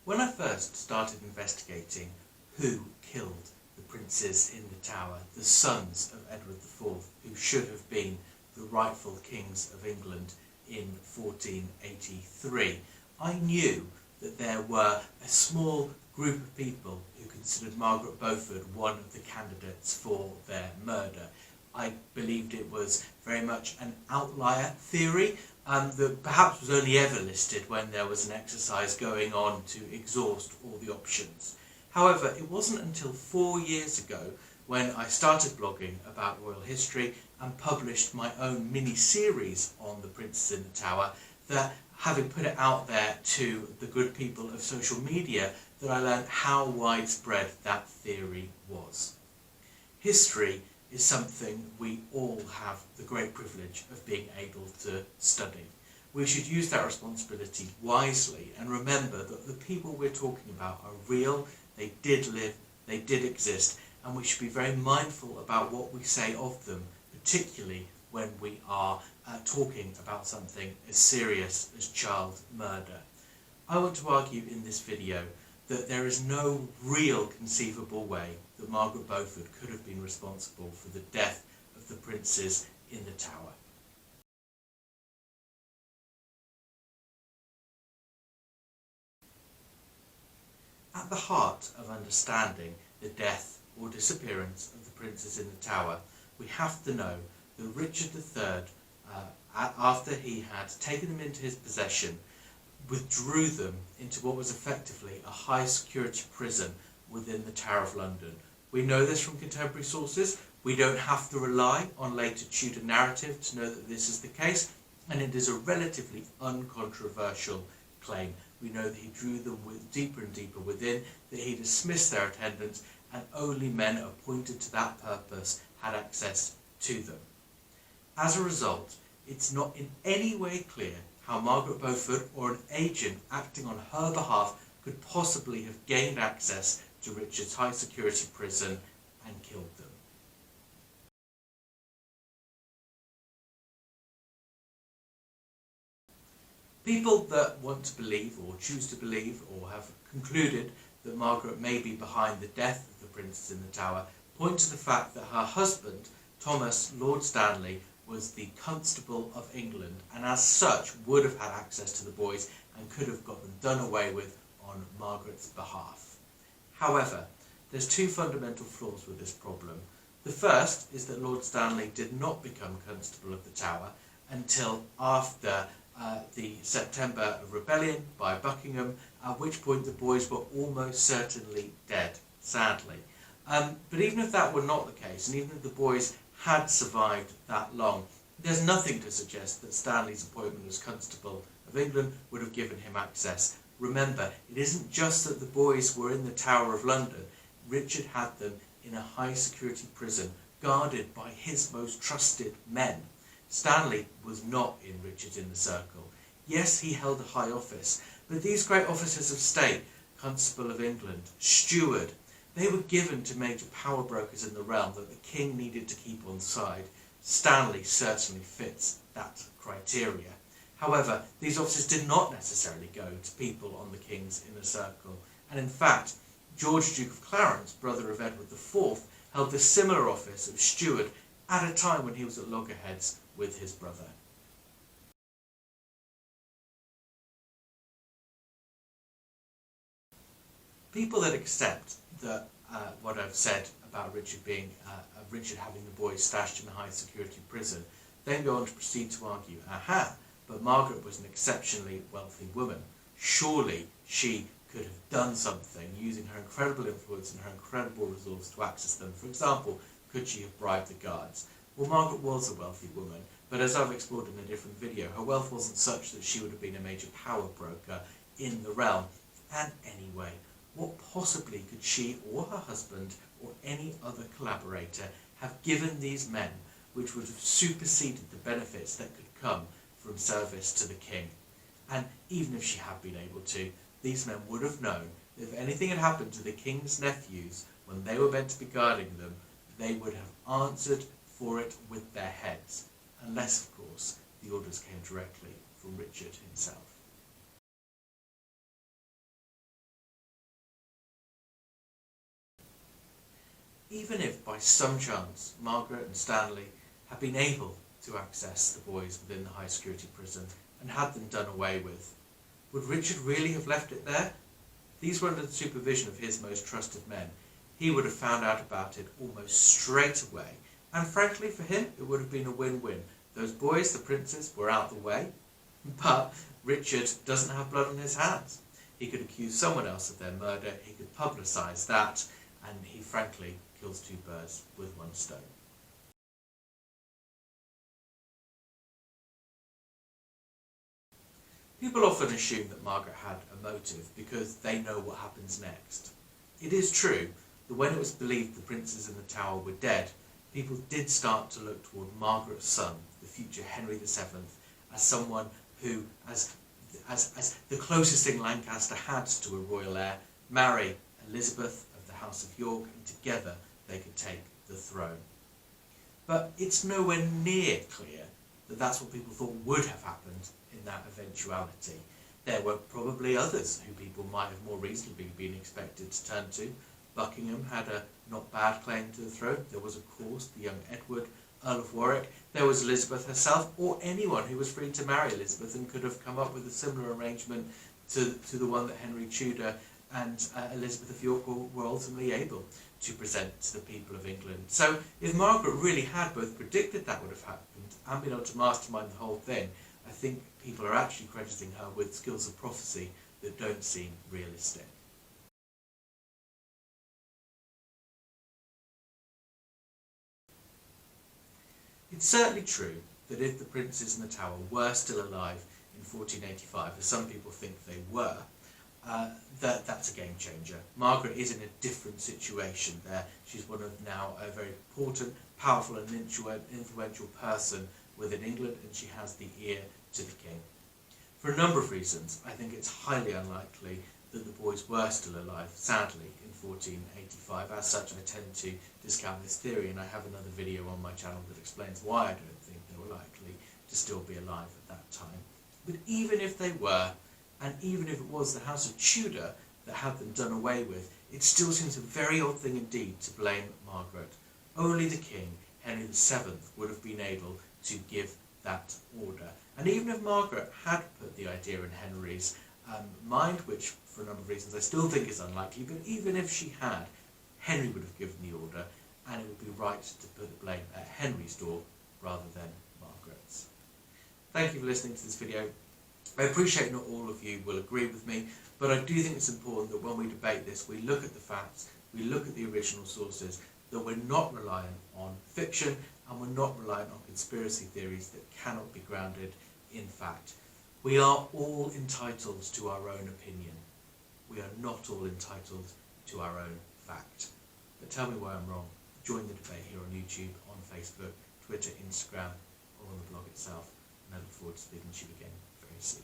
When I first started investigating who killed the princes in the Tower, the sons of Edward IV, who should have been the rightful kings of England in 1483, I knew that there were a small group of people who considered Margaret Beaufort one of the candidates for their murder. I believed it was very much an outlier theory that perhaps was only ever listed when there was an exercise going on to exhaust all the options. However, it wasn't until 4 years ago when I started blogging about royal history and published my own mini-series on the princes in the Tower that, having put it out there to the good people of social media, that I learned how widespread that theory was. History is something we all have the great privilege of being able to study. We should use that responsibility wisely and remember that the people we're talking about are real, they did live, they did exist, and we should be very mindful about what we say of them, particularly when we are talking about something as serious as child murder. I want to argue in this video that there is no real conceivable way that Margaret Beaufort could have been responsible for the death of the princes in the Tower. At the heart of understanding the death or disappearance of the princes in the Tower, we have to know that Richard III, after he had taken them into his possession, withdrew them into what was effectively a high security prison within the Tower of London. We know this from contemporary sources. We don't have to rely on later Tudor narrative to know that this is the case, and it is a relatively uncontroversial claim. We know that he drew them deeper and deeper within, that he dismissed their attendants, and only men appointed to that purpose had access to them. As a result, it's not in any way clear how Margaret Beaufort or an agent acting on her behalf could possibly have gained access to Richard's high security prison and killed them. People that want to believe or choose to believe or have concluded that Margaret may be behind the death of the princes in the Tower point to the fact that her husband, Thomas Lord Stanley, was the Constable of England and as such would have had access to the boys and could have got them done away with on Margaret's behalf. However, there's two fundamental flaws with this problem. The first is that Lord Stanley did not become Constable of the Tower until after the September Rebellion by Buckingham, at which point the boys were almost certainly dead, sadly. But even if that were not the case, and even if the boys had survived that long, there's nothing to suggest that Stanley's appointment as Constable of England would have given him access. Remember, it isn't just that the boys were in the Tower of London. Richard had them in a high security prison, guarded by his most trusted men. Stanley was not in Richard's inner circle. Yes, he held a high office, but these great officers of state, Constable of England, Steward, they were given to major power brokers in the realm that the king needed to keep on side. Stanley certainly fits that criteria. However, these officers did not necessarily go to people on the king's inner circle, and in fact, George, Duke of Clarence, brother of Edward IV, held the similar office of steward at a time when he was at loggerheads with his brother. People that accept that what I've said about Richard having the boys stashed in a high security prison, then go on to proceed to argue, but Margaret was an exceptionally wealthy woman. Surely she could have done something using her incredible influence and her incredible resource to access them. For example, could she have bribed the guards? Well, Margaret was a wealthy woman, but as I've explored in a different video, her wealth wasn't such that she would have been a major power broker in the realm. And anyway, what possibly could she or her husband or any other collaborator have given these men which would have superseded the benefits that could come from service to the king? And even if she had been able to, these men would have known that if anything had happened to the king's nephews when they were meant to be guarding them, they would have answered for it with their heads, unless, of course, the orders came directly from Richard himself. even if by some chance Margaret and Stanley had been able to access the boys within the high security prison and had them done away with, would Richard really have left it there? These were under the supervision of his most trusted men. He would have found out about it almost straight away, and frankly for him it would have been a win-win. Those boys, the princes, were out the way, but Richard doesn't have blood on his hands. He could accuse someone else of their murder, he could publicise that, and he frankly kills two birds with one stone. People often assume that Margaret had a motive because they know what happens next. It is true that when it was believed the princes in the Tower were dead, people did start to look toward Margaret's son, the future Henry VII, as someone who, as the closest thing Lancaster had to a royal heir, marry Elizabeth of the House of York, and together they could take the throne. But it's nowhere near clear that that's what people thought would have happened in that eventuality. There were probably others who people might have more reasonably been expected to turn to. Buckingham had a not bad claim to the throne. There was, of course, the young Edward, Earl of Warwick. There was Elizabeth herself, or anyone who was free to marry Elizabeth and could have come up with a similar arrangement to the one that Henry Tudor and Elizabeth of York were ultimately able to present to the people of England. So if Margaret really had both predicted that would have happened and been able to mastermind the whole thing, I think people are actually crediting her with skills of prophecy that don't seem realistic. It's certainly true that if the princes in the Tower were still alive in 1485, as some people think they were, that's a game changer. Margaret is in a different situation there. She's one of now a very important, powerful and influential person within England, and she has the ear to the king. For a number of reasons, I think it's highly unlikely that the boys were still alive, sadly, in 1485. As such, I tend to discount this theory, and I have another video on my channel that explains why I don't think they were likely to still be alive at that time. But even if they were, and even if it was the House of Tudor that had them done away with, it still seems a very odd thing indeed to blame Margaret. Only the king, Henry VII, would have been able to give that order. And even if Margaret had put the idea in Henry's mind, which for a number of reasons I still think is unlikely, but even if she had, Henry would have given the order, and it would be right to put the blame at Henry's door rather than Margaret's. Thank you for listening to this video. I appreciate not all of you will agree with me, but I do think it's important that when we debate this, we look at the facts, we look at the original sources, that we're not reliant on fiction, and we're not reliant on conspiracy theories that cannot be grounded in fact. We are all entitled to our own opinion. We are not all entitled to our own fact. But tell me why I'm wrong. Join the debate here on YouTube, on Facebook, Twitter, Instagram, or on the blog itself. And I look forward to speaking to you again very soon.